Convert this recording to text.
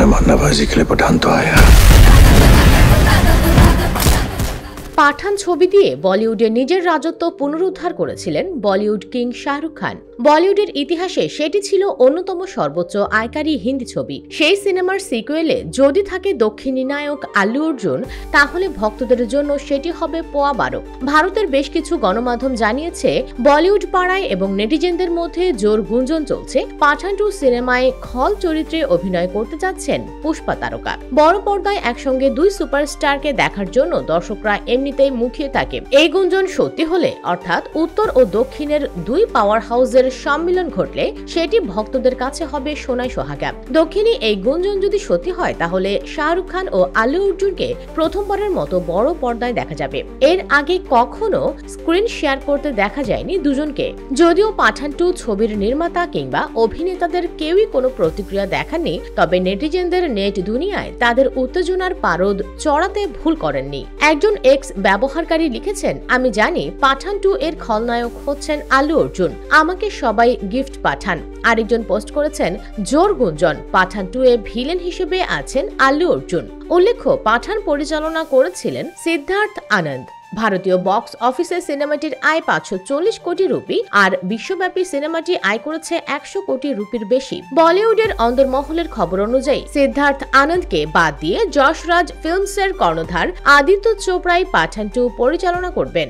मेहमाननवाजी के लिए पठान तो आया। পাঠান ছবি দিয়ে বলিউডে নিজের রাজত্ব পুনরুদ্ধার করেছিলেন বলিউড কিং শাহরুখ খান। বলিউডের ইতিহাসে সেটি ছিল অন্যতম সর্বোচ্চ আয়কারী হিন্দি ছবি। সেই সিনেমার সিকুয়েলে যদি থাকে দক্ষিণী নায়ক আল্লু অর্জুন, তাহলে ভক্তদের জন্য সেটি হবে পোয়া 12। ভারতের বেশ কিছু গণমাধ্যম জানিয়েছে, বলিউড পাড়ায় এবং নেটিজেনদের মধ্যে জোর গুঞ্জন চলছে পাঠান 2 সিনেমায় খল চরিত্রে অভিনয় করতে যাচ্ছেন পুষ্পা তারকা। বড় পর্দায় একসঙ্গে 2 সুপারস্টারকে দেখার জন্য দর্শকরা এমনিতেই মুখিয়ে থাকে। এই গুঞ্জন সত্যি হলে, অর্থাৎ উত্তর ও দক্ষিণের 2 পাওয়ার হাউসের সম্মিলন ঘটলে, সেটি ভক্তদের কাছে হবে সোনায় সোহাগা। দক্ষিণী এই গুঞ্জন যদি সত্যি হয়, তাহলে শাহরুখ খান ও আল্লু অর্জুনকে প্রথমবারের মতো বড় পর্দায় দেখা যাবে। এর আগে কখনো স্ক্রিন শেয়ার করতে দেখা যায়নি দুজনকে। যদিও পাঠান 2 ছবির নির্মাতা কিংবা অভিনেতাদের কেউই কোনো প্রতিক্রিয়া দেখাননি, তবে নেটিজেনদের নেট দুনিয়ায় তাদের উত্তেজনার পারদ চড়াতে ভুল করেননি। একজন এক্স ব্যবহারকারী লিখেছেন, আমি জানি পাঠান 2 এর খলনায়ক হচ্ছেন আল্লু অর্জুন, আমাকে সবাই গিফট পাঠান। আরেকজন পোস্ট করেছেন, জোর গুঞ্জন পাঠান 2 এ ভিলেন হিসেবে আছেন আল্লু অর্জুন। উল্লেখ্য, পাঠান পরিচালনা করেছিলেন সিদ্ধার্থ আনন্দ। ভারতীয় বক্স অফিসে সিনেমাটির আয় 540 কোটি রুপি, আর বিশ্বব্যাপী সিনেমাটি আয় করেছে 100 কোটি রুপির বেশি। বলিউডের অন্দরমহলের খবর অনুযায়ী সিদ্ধার্থ আনন্দকে বাদ দিয়ে যশ রাজ ফিল্মসের কর্ণধার আদিত্য চোপড়াই পাঠান 2 পরিচালনা করবেন।